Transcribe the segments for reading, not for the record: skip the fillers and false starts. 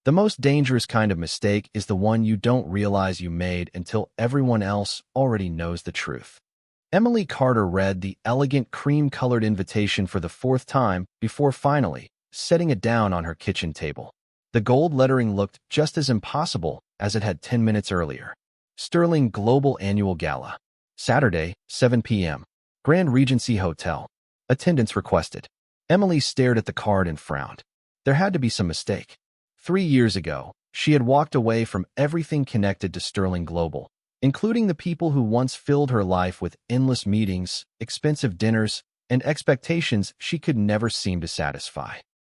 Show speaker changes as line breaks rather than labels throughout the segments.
The most dangerous kind of mistake is the one you don't realize you made until everyone else already knows the truth. Emily Carter read the elegant cream-colored invitation for the fourth time before finally setting it down on her kitchen table. The gold lettering looked just as impossible as it had 10 minutes earlier. Sterling Global Annual Gala. Saturday, 7 p.m. Grand Regency Hotel. Attendance requested. Emily stared at the card and frowned. There had to be some mistake. 3 years ago, she had walked away from everything connected to Sterling Global, including the people who once filled her life with endless meetings, expensive dinners, and expectations she could never seem to satisfy.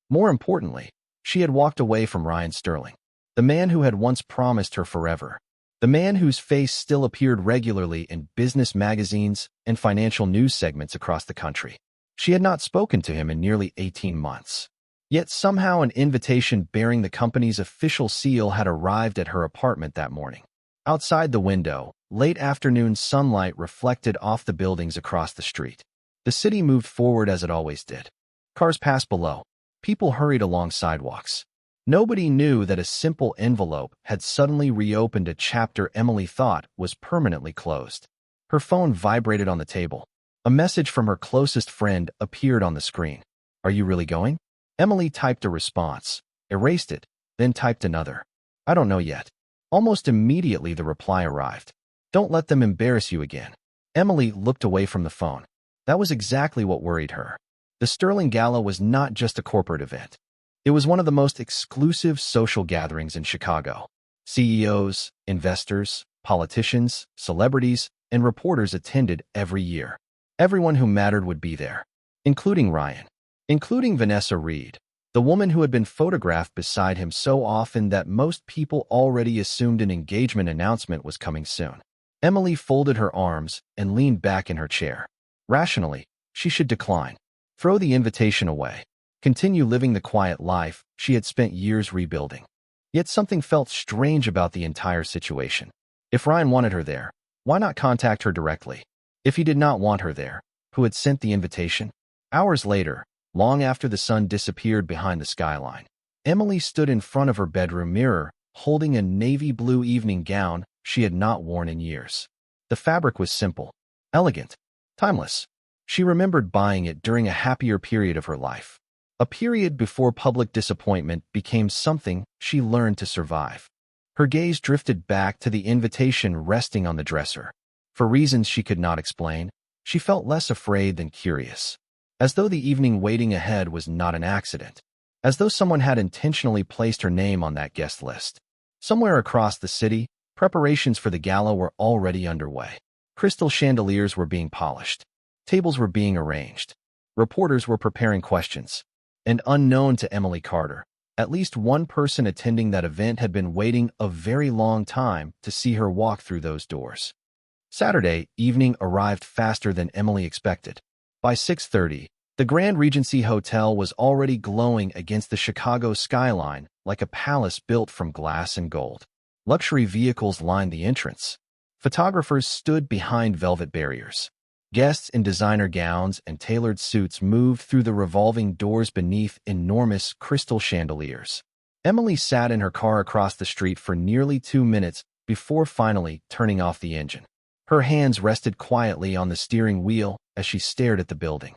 More importantly, she had walked away from Ryan Sterling, the man who had once promised her forever, the man whose face still appeared regularly in business magazines and financial news segments across the country. She had not spoken to him in nearly 18 months. Yet somehow an invitation bearing the company's official seal had arrived at her apartment that morning. Outside the window, late afternoon sunlight reflected off the buildings across the street. The city moved forward as it always did. Cars passed below. People hurried along sidewalks. Nobody knew that a simple envelope had suddenly reopened a chapter Emily thought was permanently closed. Her phone vibrated on the table. A message from her closest friend appeared on the screen. "Are you really going?" Emily typed a response, erased it, then typed another. "I don't know yet." Almost immediately the reply arrived. "Don't let them embarrass you again." Emily looked away from the phone. That was exactly what worried her. The Sterling Gala was not just a corporate event. It was one of the most exclusive social gatherings in Chicago. CEOs, investors, politicians, celebrities, and reporters attended every year. Everyone who mattered would be there, including Ryan. Including Vanessa Reed, the woman who had been photographed beside him so often that most people already assumed an engagement announcement was coming soon. Emily folded her arms and leaned back in her chair. Rationally, she should decline. Throw the invitation away. Continue living the quiet life she had spent years rebuilding. Yet something felt strange about the entire situation. If Ryan wanted her there, why not contact her directly? If he did not want her there, who had sent the invitation? Hours later, long after the sun disappeared behind the skyline, Emily stood in front of her bedroom mirror, holding a navy blue evening gown she had not worn in years. The fabric was simple, elegant, timeless. She remembered buying it during a happier period of her life, a period before public disappointment became something she learned to survive. Her gaze drifted back to the invitation resting on the dresser. For reasons she could not explain, she felt less afraid than curious. As though the evening waiting ahead was not an accident. As though someone had intentionally placed her name on that guest list. Somewhere across the city, preparations for the gala were already underway. Crystal chandeliers were being polished. Tables were being arranged. Reporters were preparing questions. And unknown to Emily Carter, at least one person attending that event had been waiting a very long time to see her walk through those doors. Saturday evening arrived faster than Emily expected. By 6:30, the Grand Regency Hotel was already glowing against the Chicago skyline like a palace built from glass and gold. Luxury vehicles lined the entrance. Photographers stood behind velvet barriers. Guests in designer gowns and tailored suits moved through the revolving doors beneath enormous crystal chandeliers. Emily sat in her car across the street for nearly 2 minutes before finally turning off the engine. Her hands rested quietly on the steering wheel as she stared at the building.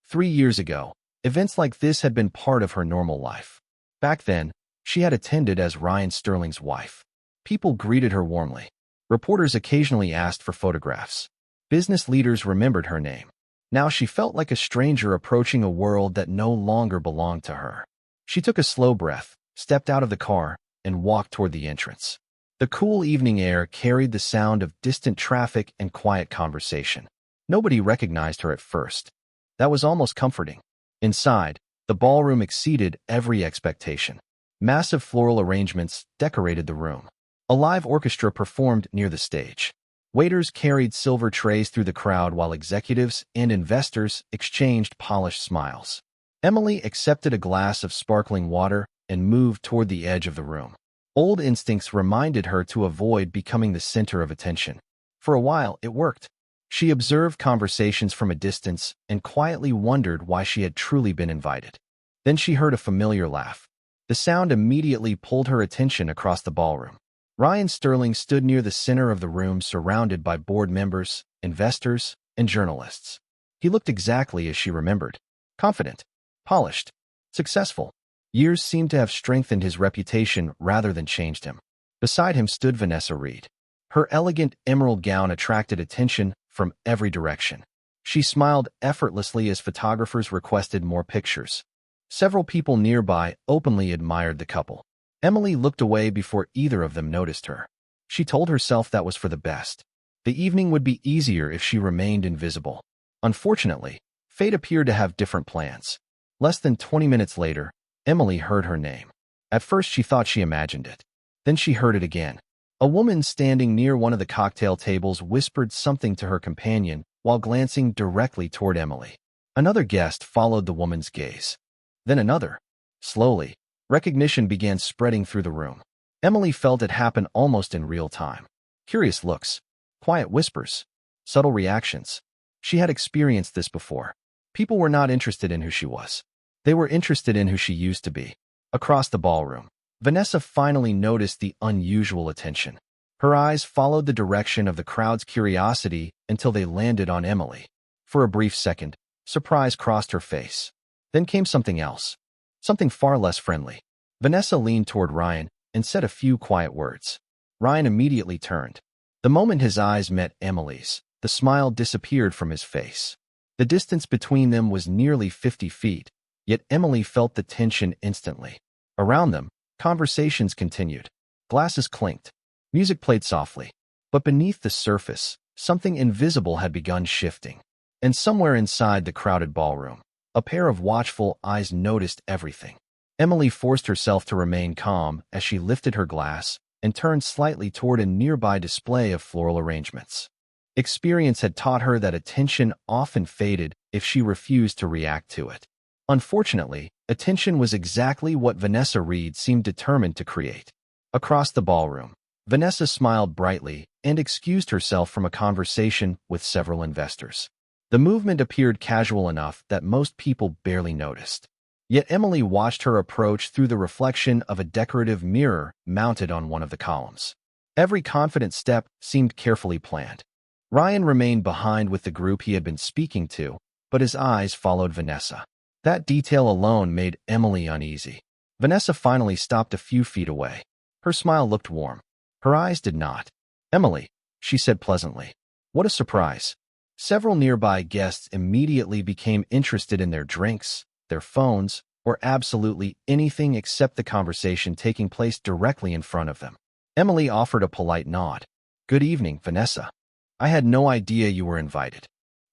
3 years ago, events like this had been part of her normal life. Back then, she had attended as Ryan Sterling's wife. People greeted her warmly. Reporters occasionally asked for photographs. Business leaders remembered her name. Now she felt like a stranger approaching a world that no longer belonged to her. She took a slow breath, stepped out of the car, and walked toward the entrance. The cool evening air carried the sound of distant traffic and quiet conversation. Nobody recognized her at first. That was almost comforting. Inside, the ballroom exceeded every expectation. Massive floral arrangements decorated the room. A live orchestra performed near the stage. Waiters carried silver trays through the crowd while executives and investors exchanged polished smiles. Emily accepted a glass of sparkling water and moved toward the edge of the room. Old instincts reminded her to avoid becoming the center of attention. For a while, it worked. She observed conversations from a distance and quietly wondered why she had truly been invited. Then she heard a familiar laugh. The sound immediately pulled her attention across the ballroom. Ryan Sterling stood near the center of the room, surrounded by board members, investors, and journalists. He looked exactly as she remembered. Confident, polished, successful. Years seemed to have strengthened his reputation rather than changed him. Beside him stood Vanessa Reed. Her elegant emerald gown attracted attention from every direction. She smiled effortlessly as photographers requested more pictures. Several people nearby openly admired the couple. Emily looked away before either of them noticed her. She told herself that was for the best. The evening would be easier if she remained invisible. Unfortunately, fate appeared to have different plans. Less than 20 minutes later, Emily heard her name. At first she thought she imagined it. Then she heard it again. A woman standing near one of the cocktail tables whispered something to her companion while glancing directly toward Emily. Another guest followed the woman's gaze. Then another. Slowly, recognition began spreading through the room. Emily felt it happen almost in real time. Curious looks, quiet whispers, subtle reactions. She had experienced this before. People were not interested in who she was. They were interested in who she used to be. Across the ballroom, Vanessa finally noticed the unusual attention. Her eyes followed the direction of the crowd's curiosity until they landed on Emily. For a brief second, surprise crossed her face. Then came something else. Something far less friendly. Vanessa leaned toward Ryan and said a few quiet words. Ryan immediately turned. The moment his eyes met Emily's, the smile disappeared from his face. The distance between them was nearly 50 feet, yet Emily felt the tension instantly. Around them, conversations continued. Glasses clinked. Music played softly. But beneath the surface, something invisible had begun shifting. And somewhere inside the crowded ballroom, a pair of watchful eyes noticed everything. Emily forced herself to remain calm as she lifted her glass and turned slightly toward a nearby display of floral arrangements. Experience had taught her that attention often faded if she refused to react to it. Unfortunately, attention was exactly what Vanessa Reed seemed determined to create. Across the ballroom, Vanessa smiled brightly and excused herself from a conversation with several investors. The movement appeared casual enough that most people barely noticed. Yet Emily watched her approach through the reflection of a decorative mirror mounted on one of the columns. Every confident step seemed carefully planned. Ryan remained behind with the group he had been speaking to, but his eyes followed Vanessa. That detail alone made Emily uneasy. Vanessa finally stopped a few feet away. Her smile looked warm. Her eyes did not. "Emily," she said pleasantly. "What a surprise." Several nearby guests immediately became interested in their drinks, their phones, or absolutely anything except the conversation taking place directly in front of them. Emily offered a polite nod. "Good evening, Vanessa. I had no idea you were invited."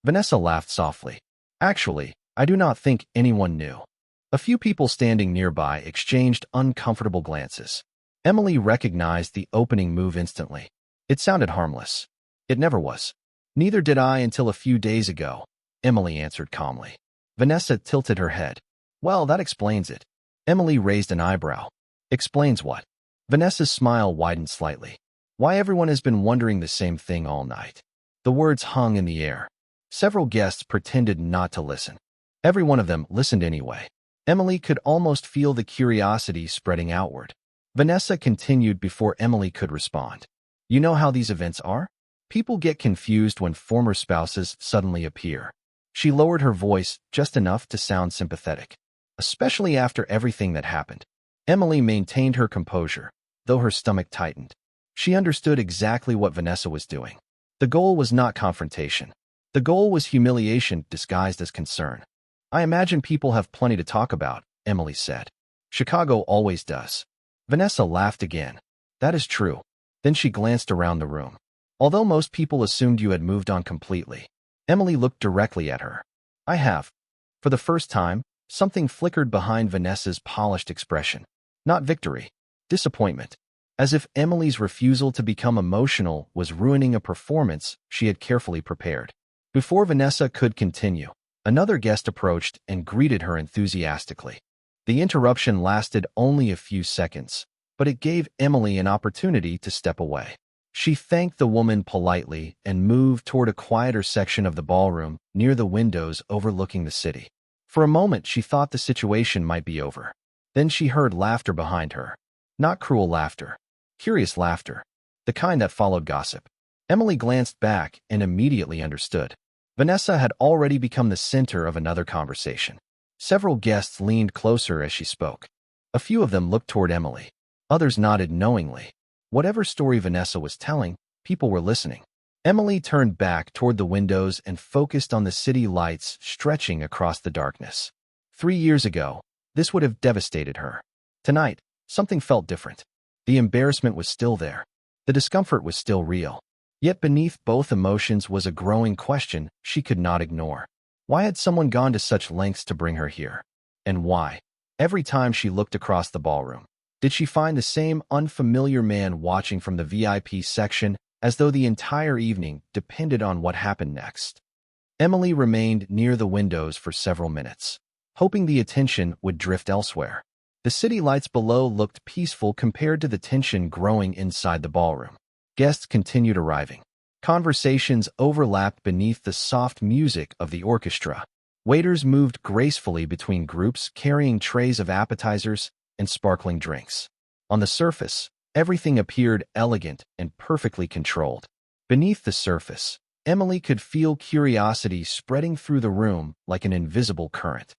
Vanessa laughed softly. "Actually, I do not think anyone knew." A few people standing nearby exchanged uncomfortable glances. Emily recognized the opening move instantly. It sounded harmless. It never was. "Neither did I until a few days ago," Emily answered calmly. Vanessa tilted her head. "Well, that explains it." Emily raised an eyebrow. "Explains what?" Vanessa's smile widened slightly. "Why everyone has been wondering the same thing all night." The words hung in the air. Several guests pretended not to listen. Every one of them listened anyway. Emily could almost feel the curiosity spreading outward. Vanessa continued before Emily could respond. "You know how these events are? People get confused when former spouses suddenly appear." She lowered her voice just enough to sound sympathetic. "Especially after everything that happened." Emily maintained her composure, though her stomach tightened. She understood exactly what Vanessa was doing. The goal was not confrontation. The goal was humiliation disguised as concern. "I imagine people have plenty to talk about," Emily said. "Chicago always does." Vanessa laughed again. "That is true." Then she glanced around the room. "Although most people assumed you had moved on completely." Emily looked directly at her. "I have." For the first time, something flickered behind Vanessa's polished expression. Not victory. Disappointment. As if Emily's refusal to become emotional was ruining a performance she had carefully prepared. Before Vanessa could continue, another guest approached and greeted her enthusiastically. The interruption lasted only a few seconds, but it gave Emily an opportunity to step away. She thanked the woman politely and moved toward a quieter section of the ballroom near the windows overlooking the city. For a moment, she thought the situation might be over. Then she heard laughter behind her. Not cruel laughter. Curious laughter. The kind that followed gossip. Emily glanced back and immediately understood. Vanessa had already become the center of another conversation. Several guests leaned closer as she spoke. A few of them looked toward Emily. Others nodded knowingly. Whatever story Vanessa was telling, people were listening. Emily turned back toward the windows and focused on the city lights stretching across the darkness. 3 years ago, this would have devastated her. Tonight, something felt different. The embarrassment was still there. The discomfort was still real. Yet beneath both emotions was a growing question she could not ignore. Why had someone gone to such lengths to bring her here? And why? Every time she looked across the ballroom, did she find the same unfamiliar man watching from the VIP section, as though the entire evening depended on what happened next? Emily remained near the windows for several minutes, hoping the attention would drift elsewhere. The city lights below looked peaceful compared to the tension growing inside the ballroom. Guests continued arriving. Conversations overlapped beneath the soft music of the orchestra. Waiters moved gracefully between groups, carrying trays of appetizers and sparkling drinks. On the surface, everything appeared elegant and perfectly controlled. Beneath the surface, Emily could feel curiosity spreading through the room like an invisible current.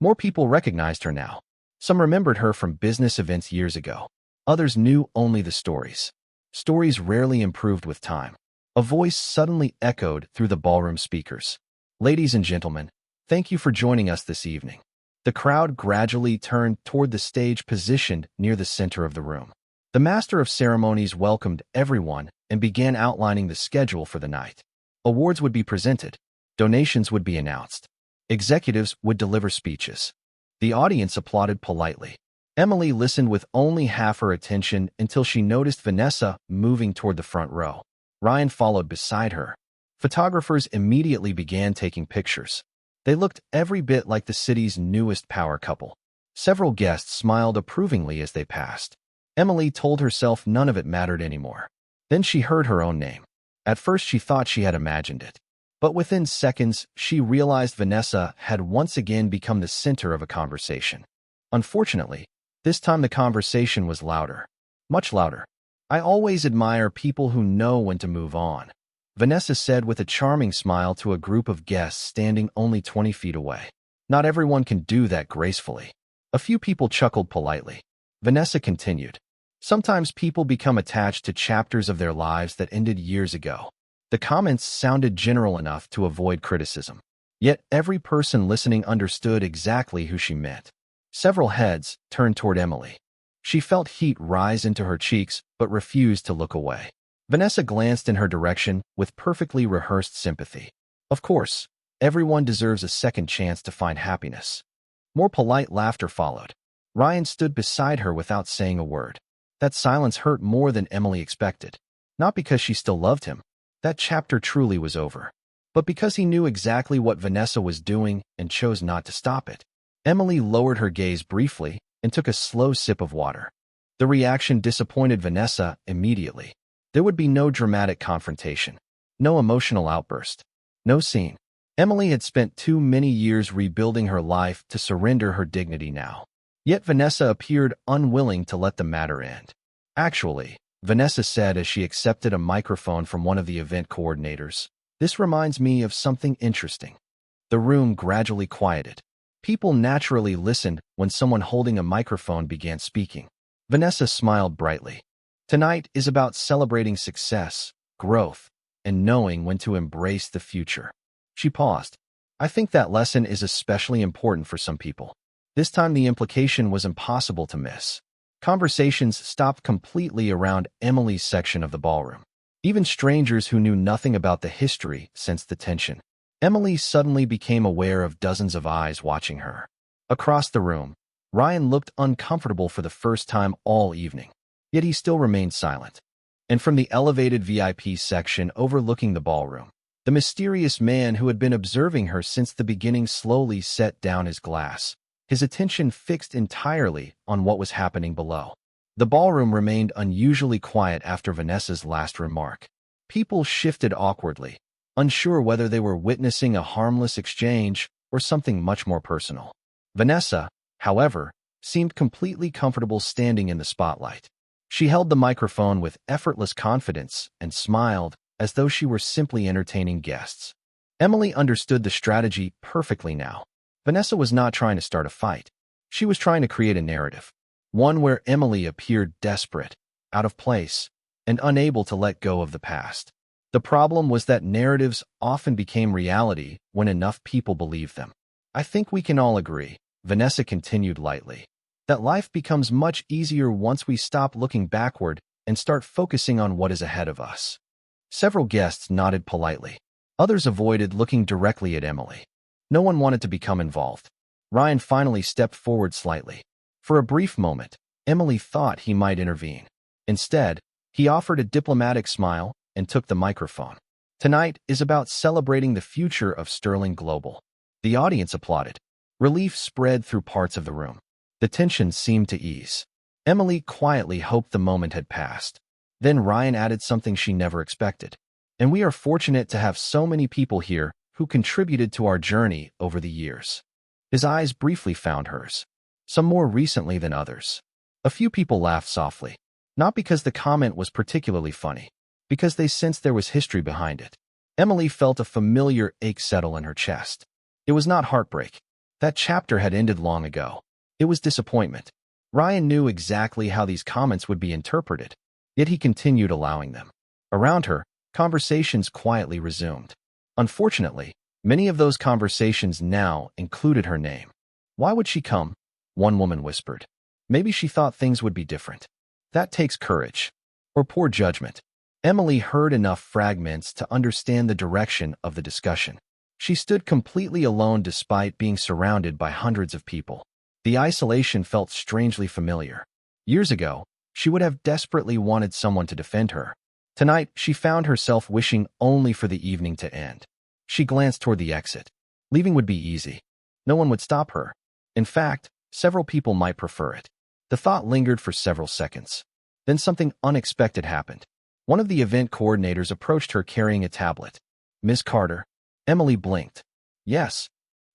More people recognized her now. Some remembered her from business events years ago. Others knew only the stories. Stories rarely improved with time. A voice suddenly echoed through the ballroom speakers. "Ladies and gentlemen, thank you for joining us this evening." The crowd gradually turned toward the stage positioned near the center of the room. The master of ceremonies welcomed everyone and began outlining the schedule for the night. Awards would be presented. Donations would be announced. Executives would deliver speeches. The audience applauded politely. Emily listened with only half her attention until she noticed Vanessa moving toward the front row. Ryan followed beside her. Photographers immediately began taking pictures. They looked every bit like the city's newest power couple. Several guests smiled approvingly as they passed. Emily told herself none of it mattered anymore. Then she heard her own name. At first she thought she had imagined it. But within seconds, she realized Vanessa had once again become the center of a conversation. Unfortunately, this time the conversation was louder. Much louder. "I always admire people who know when to move on," Vanessa said with a charming smile to a group of guests standing only 20 feet away. "Not everyone can do that gracefully." A few people chuckled politely. Vanessa continued. "Sometimes people become attached to chapters of their lives that ended years ago." The comments sounded general enough to avoid criticism. Yet every person listening understood exactly who she meant. Several heads turned toward Emily. She felt heat rise into her cheeks, but refused to look away. Vanessa glanced in her direction with perfectly rehearsed sympathy. Of course, everyone deserves a second chance to find happiness. More polite laughter followed. Ryan stood beside her without saying a word. That silence hurt more than Emily expected. Not because she still loved him. That chapter truly was over. But because he knew exactly what Vanessa was doing and chose not to stop it. Emily lowered her gaze briefly and took a slow sip of water. The reaction disappointed Vanessa immediately. There would be no dramatic confrontation, no emotional outburst, no scene. Emily had spent too many years rebuilding her life to surrender her dignity now. Yet Vanessa appeared unwilling to let the matter end. "Actually," Vanessa said as she accepted a microphone from one of the event coordinators, "this reminds me of something interesting." The room gradually quieted. People naturally listened when someone holding a microphone began speaking. Vanessa smiled brightly. "Tonight is about celebrating success, growth, and knowing when to embrace the future." She paused. "I think that lesson is especially important for some people." This time the implication was impossible to miss. Conversations stopped completely around Emily's section of the ballroom. Even strangers who knew nothing about the history sensed the tension. Emily suddenly became aware of dozens of eyes watching her. Across the room, Ryan looked uncomfortable for the first time all evening, yet he still remained silent. And from the elevated VIP section overlooking the ballroom, the mysterious man who had been observing her since the beginning slowly set down his glass, his attention fixed entirely on what was happening below. The ballroom remained unusually quiet after Vanessa's last remark. People shifted awkwardly, unsure whether they were witnessing a harmless exchange or something much more personal. Vanessa, however, seemed completely comfortable standing in the spotlight. She held the microphone with effortless confidence and smiled as though she were simply entertaining guests. Emily understood the strategy perfectly now. Vanessa was not trying to start a fight. She was trying to create a narrative, one where Emily appeared desperate, out of place, and unable to let go of the past. The problem was that narratives often became reality when enough people believed them. I think we can all agree, Vanessa continued lightly, that life becomes much easier once we stop looking backward and start focusing on what is ahead of us. Several guests nodded politely. Others avoided looking directly at Emily. No one wanted to become involved. Ryan finally stepped forward slightly. For a brief moment, Emily thought he might intervene. Instead, he offered a diplomatic smile and took the microphone. Tonight is about celebrating the future of Sterling Global. The audience applauded. Relief spread through parts of the room. The tension seemed to ease. Emily quietly hoped the moment had passed. Then Ryan added something she never expected. And we are fortunate to have so many people here who contributed to our journey over the years. His eyes briefly found hers, some more recently than others. A few people laughed softly, not because the comment was particularly funny, because they sensed there was history behind it. Emily felt a familiar ache settle in her chest. It was not heartbreak. That chapter had ended long ago. It was disappointment. Ryan knew exactly how these comments would be interpreted, yet he continued allowing them. Around her, conversations quietly resumed. Unfortunately, many of those conversations now included her name. Why would she come? One woman whispered. Maybe she thought things would be different. That takes courage. Or poor judgment. Emily heard enough fragments to understand the direction of the discussion. She stood completely alone despite being surrounded by hundreds of people. The isolation felt strangely familiar. Years ago, she would have desperately wanted someone to defend her. Tonight, she found herself wishing only for the evening to end. She glanced toward the exit. Leaving would be easy. No one would stop her. In fact, several people might prefer it. The thought lingered for several seconds. Then something unexpected happened. One of the event coordinators approached her carrying a tablet. "Miss Carter." Emily blinked. "Yes."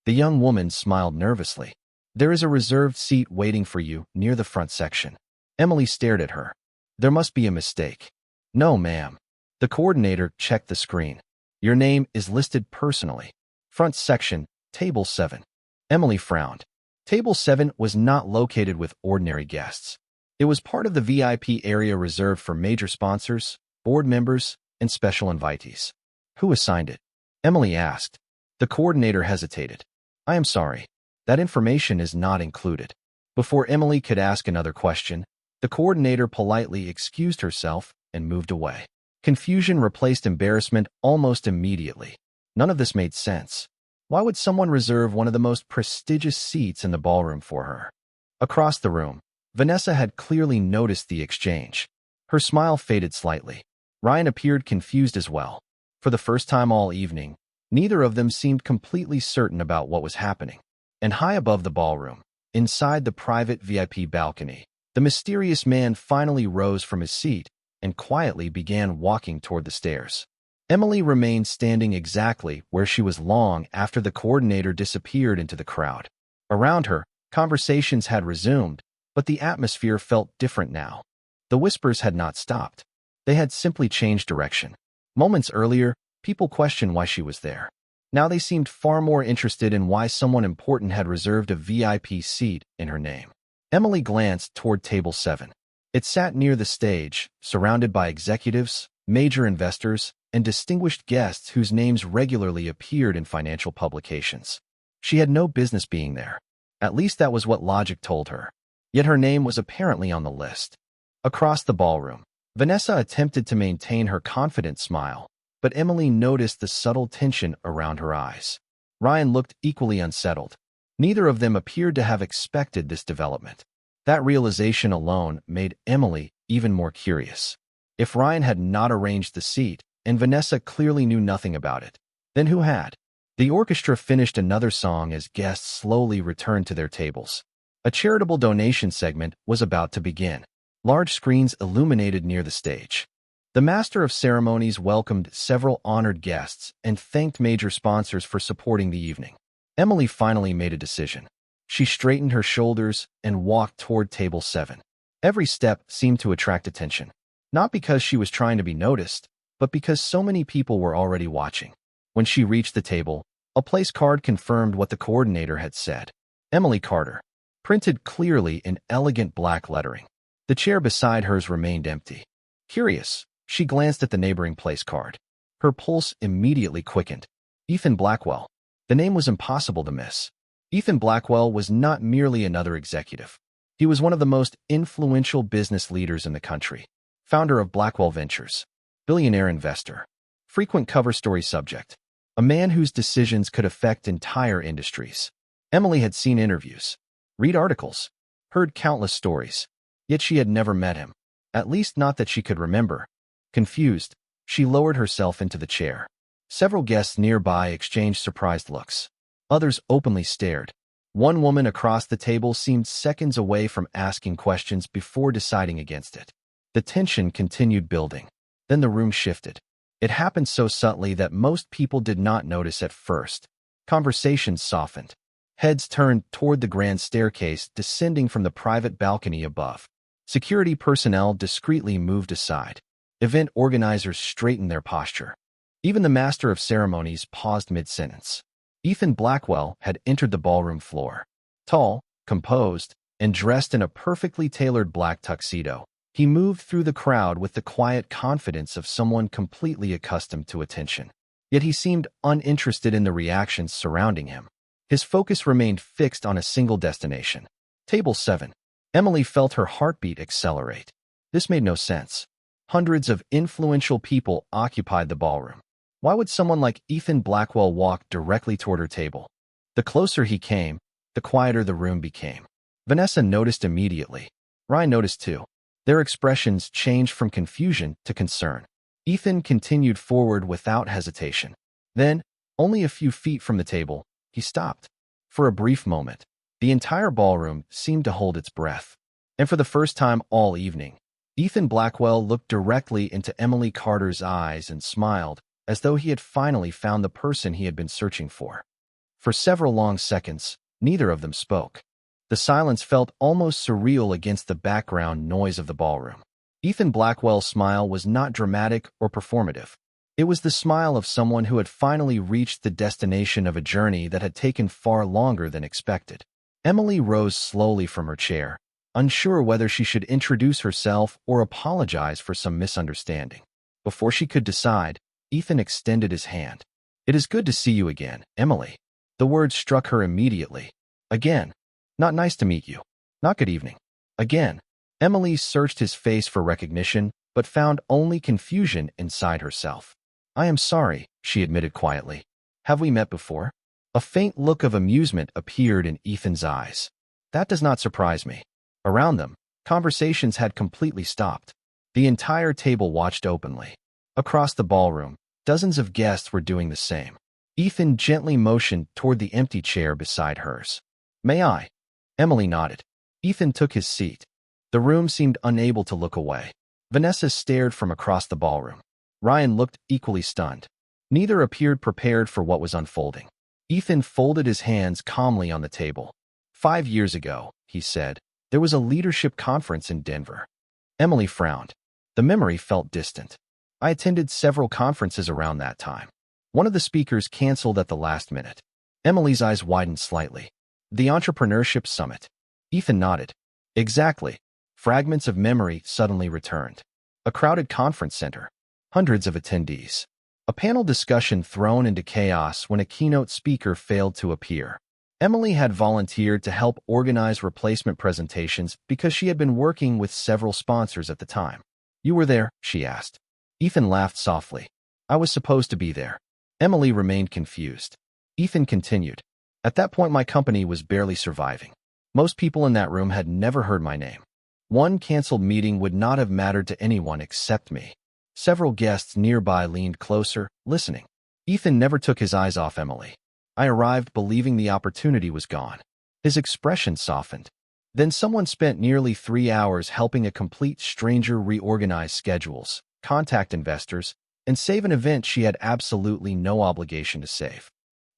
The young woman smiled nervously. "There is a reserved seat waiting for you near the front section." Emily stared at her. "There must be a mistake." "No, ma'am." The coordinator checked the screen. "Your name is listed personally. Front section, table 7. Emily frowned. Table 7 was not located with ordinary guests. It was part of the VIP area reserved for major sponsors, board members, and special invitees. "Who assigned it?" Emily asked. The coordinator hesitated. "I am sorry. That information is not included." Before Emily could ask another question, the coordinator politely excused herself and moved away. Confusion replaced embarrassment almost immediately. None of this made sense. Why would someone reserve one of the most prestigious seats in the ballroom for her? Across the room, Vanessa had clearly noticed the exchange. Her smile faded slightly. Ryan appeared confused as well. For the first time all evening, neither of them seemed completely certain about what was happening. And high above the ballroom, inside the private VIP balcony, the mysterious man finally rose from his seat and quietly began walking toward the stairs. Emily remained standing exactly where she was long after the coordinator disappeared into the crowd. Around her, conversations had resumed, but the atmosphere felt different now. The whispers had not stopped. They had simply changed direction. Moments earlier, people questioned why she was there. Now they seemed far more interested in why someone important had reserved a VIP seat in her name. Emily glanced toward table 7. It sat near the stage, surrounded by executives, major investors, and distinguished guests whose names regularly appeared in financial publications. She had no business being there. At least that was what logic told her. Yet her name was apparently on the list. Across the ballroom, Vanessa attempted to maintain her confident smile, but Emily noticed the subtle tension around her eyes. Ryan looked equally unsettled. Neither of them appeared to have expected this development. That realization alone made Emily even more curious. If Ryan had not arranged the seat, and Vanessa clearly knew nothing about it, then who had? The orchestra finished another song as guests slowly returned to their tables. A charitable donation segment was about to begin. Large screens illuminated near the stage. The master of ceremonies welcomed several honored guests and thanked major sponsors for supporting the evening. Emily finally made a decision. She straightened her shoulders and walked toward table 7. Every step seemed to attract attention, not because she was trying to be noticed, but because so many people were already watching. When she reached the table, a place card confirmed what the coordinator had said. Emily Carter, printed clearly in elegant black lettering. The chair beside hers remained empty. Curious, she glanced at the neighboring place card. Her pulse immediately quickened. Ethan Blackwell. The name was impossible to miss. Ethan Blackwell was not merely another executive. He was one of the most influential business leaders in the country. Founder of Blackwell Ventures. Billionaire investor. Frequent cover story subject. A man whose decisions could affect entire industries. Emily had seen interviews, read articles, heard countless stories, yet she had never met him, at least not that she could remember. Confused, she lowered herself into the chair. Several guests nearby exchanged surprised looks. Others openly stared. One woman across the table seemed seconds away from asking questions before deciding against it. The tension continued building. Then the room shifted. It happened so subtly that most people did not notice at first. Conversations softened. Heads turned toward the grand staircase descending from the private balcony above. Security personnel discreetly moved aside. Event organizers straightened their posture. Even the master of ceremonies paused mid-sentence. Ethan Blackwell had entered the ballroom floor. Tall, composed, and dressed in a perfectly tailored black tuxedo, he moved through the crowd with the quiet confidence of someone completely accustomed to attention. Yet he seemed uninterested in the reactions surrounding him. His focus remained fixed on a single destination. Table 7. Emily felt her heartbeat accelerate. This made no sense. Hundreds of influential people occupied the ballroom. Why would someone like Ethan Blackwell walk directly toward her table? The closer he came, the quieter the room became. Vanessa noticed immediately. Ryan noticed too. Their expressions changed from confusion to concern. Ethan continued forward without hesitation. Then, only a few feet from the table, he stopped. For a brief moment, the entire ballroom seemed to hold its breath. And for the first time all evening, Ethan Blackwell looked directly into Emily Carter's eyes and smiled, as though he had finally found the person he had been searching for. For several long seconds, neither of them spoke. The silence felt almost surreal against the background noise of the ballroom. Ethan Blackwell's smile was not dramatic or performative. It was the smile of someone who had finally reached the destination of a journey that had taken far longer than expected. Emily rose slowly from her chair, unsure whether she should introduce herself or apologize for some misunderstanding. Before she could decide, Ethan extended his hand. "It is good to see you again, Emily." The word struck her immediately. Again. Not nice to meet you. Not good evening. Again. Emily searched his face for recognition, but found only confusion inside herself. "I am sorry," she admitted quietly. "Have we met before?" A faint look of amusement appeared in Ethan's eyes. "That does not surprise me." Around them, conversations had completely stopped. The entire table watched openly. Across the ballroom, dozens of guests were doing the same. Ethan gently motioned toward the empty chair beside hers. "May I?" Emily nodded. Ethan took his seat. The room seemed unable to look away. Vanessa stared from across the ballroom. Ryan looked equally stunned. Neither appeared prepared for what was unfolding. Ethan folded his hands calmly on the table. 5 years ago, he said, there was a leadership conference in Denver. Emily frowned. The memory felt distant. "I attended several conferences around that time. One of the speakers canceled at the last minute." Emily's eyes widened slightly. "The Entrepreneurship Summit." Ethan nodded. "Exactly." Fragments of memory suddenly returned. A crowded conference center. Hundreds of attendees. A panel discussion thrown into chaos when a keynote speaker failed to appear. Emily had volunteered to help organize replacement presentations because she had been working with several sponsors at the time. "You were there?" she asked. Ethan laughed softly. "I was supposed to be there." Emily remained confused. Ethan continued. "At that point, my company was barely surviving. Most people in that room had never heard my name. One canceled meeting would not have mattered to anyone except me." Several guests nearby leaned closer, listening. Ethan never took his eyes off Emily. "I arrived believing the opportunity was gone." His expression softened. Then someone spent nearly 3 hours helping a complete stranger reorganize schedules, contact investors, and save an event she had absolutely no obligation to save.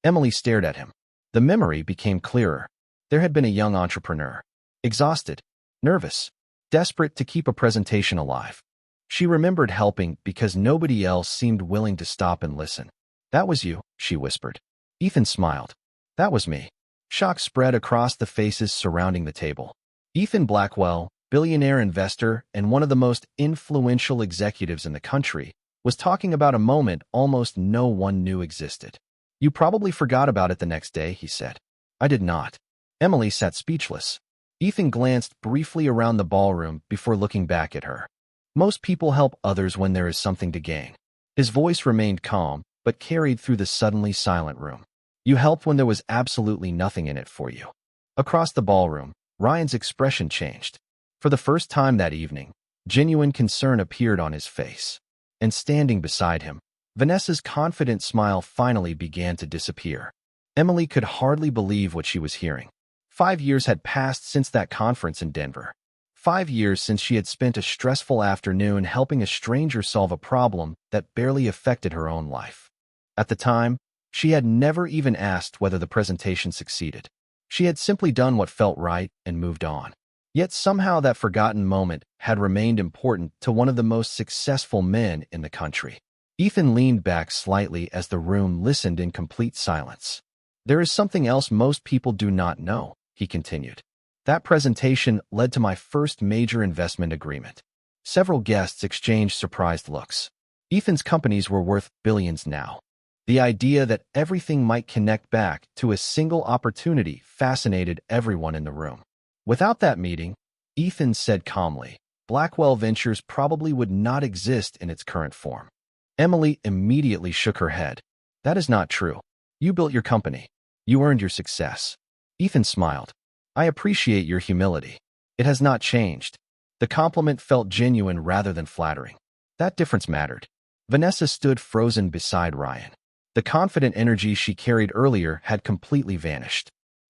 Emily stared at him. The memory became clearer. There had been a young entrepreneur, exhausted, nervous, desperate to keep a presentation alive. She remembered helping because nobody else seemed willing to stop and listen. "That was you," she whispered. Ethan smiled. "That was me." Shock spread across the faces surrounding the table. Ethan Blackwell, billionaire investor and one of the most influential executives in the country, was talking about a moment almost no one knew existed. "You probably forgot about it the next day," he said. "I did not." Emily sat speechless. Ethan glanced briefly around the ballroom before looking back at her. "Most people help others when there is something to gain." His voice remained calm, but carried through the suddenly silent room. "You helped when there was absolutely nothing in it for you." Across the ballroom, Ryan's expression changed. For the first time that evening, genuine concern appeared on his face. And standing beside him, Vanessa's confident smile finally began to disappear. Emily could hardly believe what she was hearing. 5 years had passed since that conference in Denver. 5 years since she had spent a stressful afternoon helping a stranger solve a problem that barely affected her own life. At the time, she had never even asked whether the presentation succeeded. She had simply done what felt right and moved on. Yet somehow that forgotten moment had remained important to one of the most successful men in the country. Ethan leaned back slightly as the room listened in complete silence. "There is something else most people do not know," he continued. "That presentation led to my first major investment agreement." Several guests exchanged surprised looks. Ethan's companies were worth billions now. The idea that everything might connect back to a single opportunity fascinated everyone in the room. Without that meeting, Ethan said calmly, Blackwell Ventures probably would not exist in its current form. Emily immediately shook her head. "That is not true. You built your company. You earned your success." Ethan smiled. "I appreciate your humility. It has not changed." The compliment felt genuine rather than flattering. That difference mattered. Vanessa stood frozen beside Ryan. The confident energy she carried earlier had completely vanished.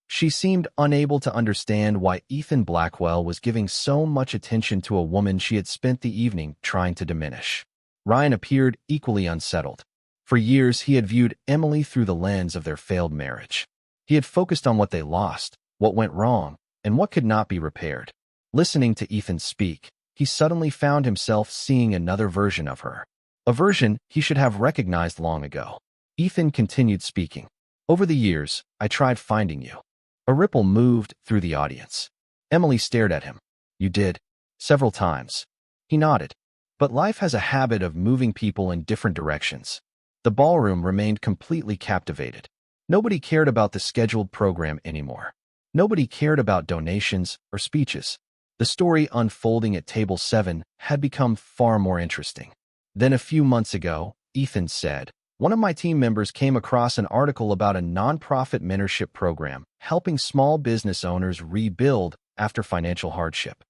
She seemed unable to understand why Ethan Blackwell was giving so much attention to a woman she had spent the evening trying to diminish. Ryan appeared equally unsettled. For years, he had viewed Emily through the lens of their failed marriage. He had focused on what they lost, what went wrong, and what could not be repaired. Listening to Ethan speak, he suddenly found himself seeing another version of her. A version he should have recognized long ago. Ethan continued speaking. "Over the years, I tried finding you." A ripple moved through the audience. Emily stared at him. "You did?" "Several times." He nodded. But life has a habit of moving people in different directions. The ballroom remained completely captivated. Nobody cared about the scheduled program anymore. Nobody cared about donations or speeches. The story unfolding at Table 7 had become far more interesting. Then a few months ago, Ethan said, "One of my team members came across an article about a nonprofit mentorship program helping small business owners rebuild after financial hardship."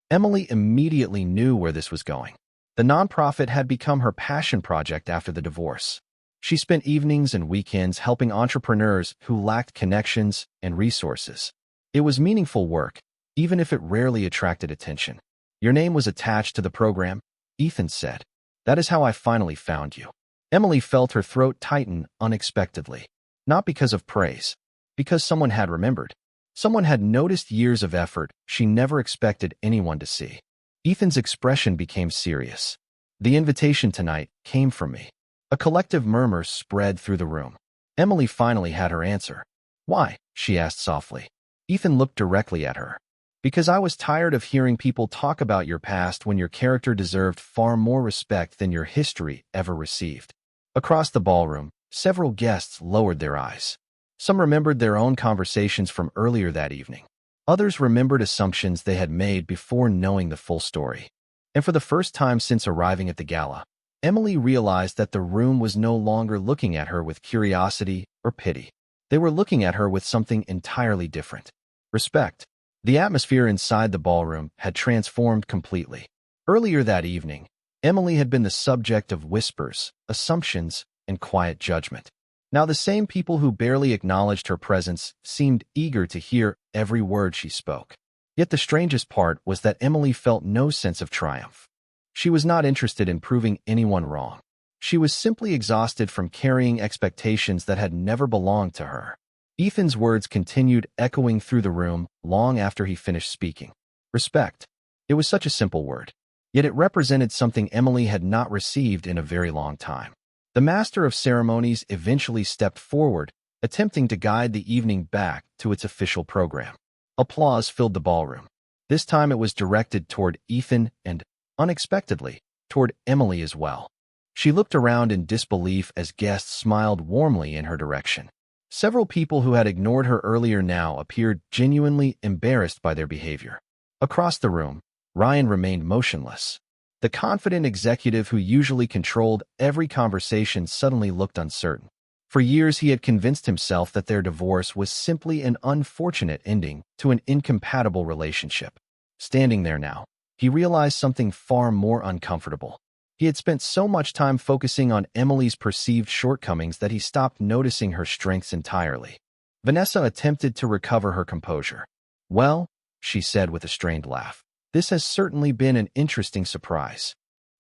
Emily immediately knew where this was going. The nonprofit had become her passion project after the divorce. She spent evenings and weekends helping entrepreneurs who lacked connections and resources. It was meaningful work, even if it rarely attracted attention. "Your name was attached to the program," Ethan said. "That is how I finally found you." Emily felt her throat tighten unexpectedly. Not because of praise, because someone had remembered. Someone had noticed years of effort she never expected anyone to see. Ethan's expression became serious. "The invitation tonight came from me." A collective murmur spread through the room. Emily finally had her answer. "Why?" she asked softly. Ethan looked directly at her. "Because I was tired of hearing people talk about your past when your character deserved far more respect than your history ever received." Across the ballroom, several guests lowered their eyes. Some remembered their own conversations from earlier that evening. Others remembered assumptions they had made before knowing the full story. And for the first time since arriving at the gala, Emily realized that the room was no longer looking at her with curiosity or pity. They were looking at her with something entirely different. Respect. The atmosphere inside the ballroom had transformed completely. Earlier that evening, Emily had been the subject of whispers, assumptions, and quiet judgment. Now the same people who barely acknowledged her presence seemed eager to hear every word she spoke. Yet the strangest part was that Emily felt no sense of triumph. She was not interested in proving anyone wrong. She was simply exhausted from carrying expectations that had never belonged to her. Ethan's words continued echoing through the room long after he finished speaking. Respect. It was such a simple word. Yet it represented something Emily had not received in a very long time. The master of ceremonies eventually stepped forward, attempting to guide the evening back to its official program. Applause filled the ballroom. This time it was directed toward Ethan and, unexpectedly, toward Emily as well. She looked around in disbelief as guests smiled warmly in her direction. Several people who had ignored her earlier now appeared genuinely embarrassed by their behavior. Across the room, Ryan remained motionless. The confident executive who usually controlled every conversation suddenly looked uncertain. For years he had convinced himself that their divorce was simply an unfortunate ending to an incompatible relationship. Standing there now, he realized something far more uncomfortable. He had spent so much time focusing on Emily's perceived shortcomings that he stopped noticing her strengths entirely. Vanessa attempted to recover her composure. "Well," she said with a strained laugh, "this has certainly been an interesting surprise."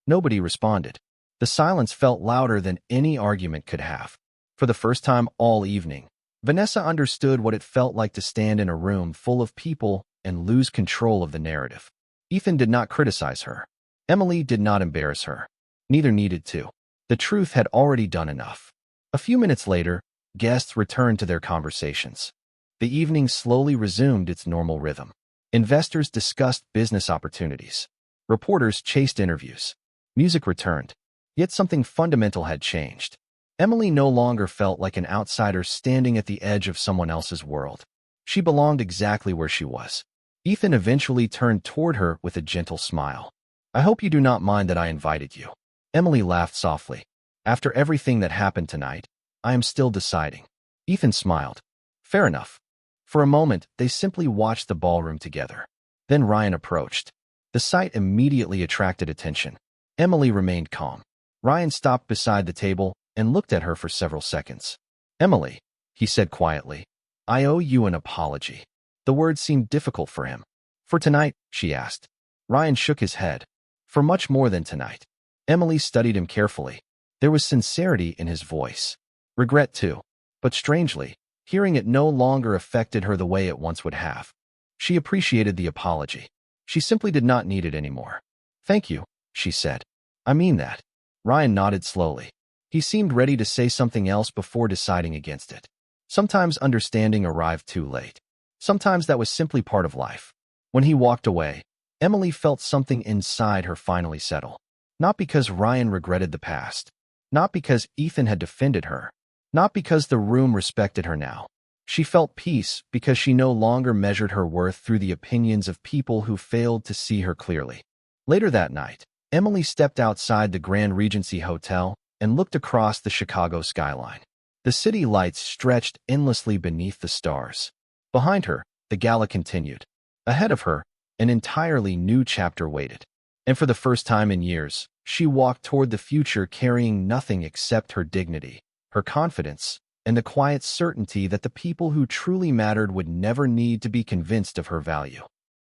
Nobody responded. The silence felt louder than any argument could have. For the first time all evening, Vanessa understood what it felt like to stand in a room full of people and lose control of the narrative. Ethan did not criticize her. Emily did not embarrass her. Neither needed to. The truth had already done enough. A few minutes later, guests returned to their conversations. The evening slowly resumed its normal rhythm. Investors discussed business opportunities. Reporters chased interviews. Music returned. Yet something fundamental had changed. Emily no longer felt like an outsider standing at the edge of someone else's world. She belonged exactly where she was. Ethan eventually turned toward her with a gentle smile. "I hope you do not mind that I invited you." Emily laughed softly. "After everything that happened tonight, I am still deciding." Ethan smiled. "Fair enough." For a moment, they simply watched the ballroom together. Then Ryan approached. The sight immediately attracted attention. Emily remained calm. Ryan stopped beside the table and looked at her for several seconds. "Emily," he said quietly, "I owe you an apology." The word seemed difficult for him. "For tonight?" she asked. Ryan shook his head. "For much more than tonight." Emily studied him carefully. There was sincerity in his voice. Regret too. But strangely, hearing it no longer affected her the way it once would have. She appreciated the apology. She simply did not need it anymore. "Thank you," she said. "I mean that." Ryan nodded slowly. He seemed ready to say something else before deciding against it. Sometimes understanding arrived too late. Sometimes that was simply part of life. When he walked away, Emily felt something inside her finally settle. Not because Ryan regretted the past. Not because Ethan had defended her. Not because the room respected her now. She felt peace because she no longer measured her worth through the opinions of people who failed to see her clearly. Later that night, Emily stepped outside the Grand Regency Hotel and looked across the Chicago skyline. The city lights stretched endlessly beneath the stars. Behind her, the gala continued. Ahead of her, an entirely new chapter waited. And for the first time in years, she walked toward the future carrying nothing except her dignity, her confidence, and the quiet certainty that the people who truly mattered would never need to be convinced of her value.